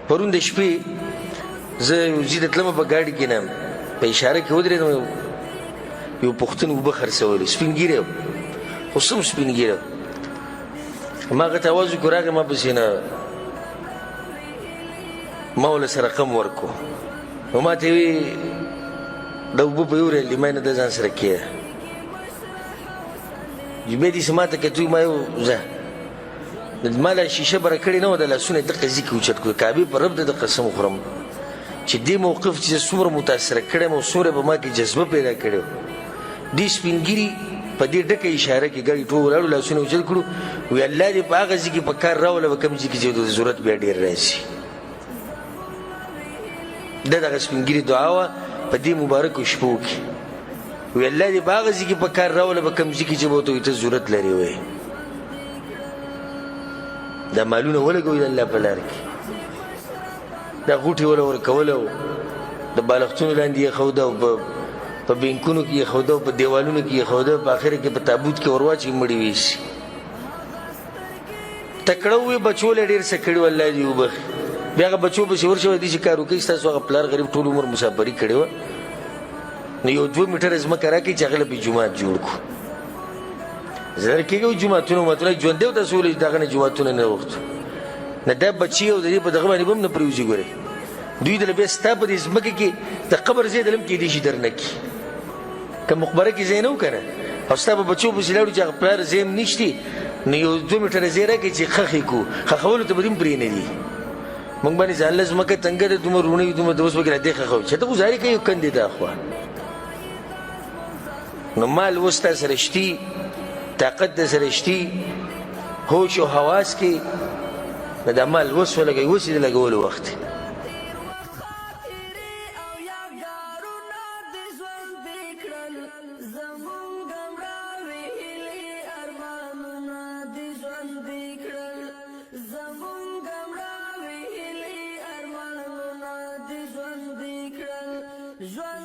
پرون د شپې زه ځي د تلمه په ګاډي کې نه په اشاره کې ودرېدم یو پښتون اوبه خرڅولې سپین ږیری خو سم سپین ږیری ما هغه ته اواز وکړو راغی ما پسې نه ما ورله سره رقم ورکړو نو ما ته یې ویې دا اوبه په یو ریال دي ما یې نه د ځان سره کښېږده بیا داسې ما ته کتو ما یو ځه ما لا شیشه بره کړې نه وه د لاسونه یې دقه ځي کې اوچت کړو کعبې په رب د قسم وخورم چې دې موقف چې زه څومره متاثره کړی یم او څومره په ما کې جذبه پیدا کړې وه دې سپین ګیري په دې ډکه اشاره کې ګاډي ټول ولاړو لاسونه اوچت کړو وی الله دې په هغه ځای کې په کار راوله به کوم ځای کې چې د ضرورت بیا ډېر راشي دا دغه سپین ګیري دعا وه په دې مبارکو شپو کې وی الله دې په هغه ځای کې په کار راوله به کوم ځای کې چې به ورته ته ضرورت لرې وی دا مالونه ولګوي د الله په لار کې دا غوټې وله ورکوله او د بالښتونو لاندې یې ښوده او په بینکونو کې یې ښوده او په دیوالونو کې یې ښوده په اخره کې په تابوت کې ورواچوي مړي ویسي تکړه ووی بچو له ډېر څه کړي وه الله دې وبخي بیا هغه بچو پسې ورشوی داسې کار وکړي ستاسو هغه پلار غریب ټول عمر مسافري کړې وه نو یو 2 میټره ځمکه راکړي چې هغه له پې جومات جوړ کړو زه درکېږم جوماتونه وماتونه ژوندی و تاسو ولې دغه نه جوماتونه نه وغوښتو نه دا بچي او د دې په دغه باندې به هم نه پرېوځي ګورئ دوی دله بیا ستا په دې ځمکه کې د قبر ځای دله هم کېدای شي در نه کړي که مقبره کې ځای نه و که نه او ستا په بچو پسې لاړو چې هغه پلار ځای هم نشتي نو یو 2 میټره ځای راکړي چې خښې کړو خښولو ته به دې هم پرې نه دي موږ باندې ځان له ځمکه تنګه ده دومره رونه وي دومره د اوس پکې را دې خښوي چې ته ګزارې کوي کندې دا خوا نو مال اوس تا سره شتي طاقت د سره شتي هوش او حواس کې نو دا مال اوس ولګوي اوس یې د لګولو وخت دی ژوند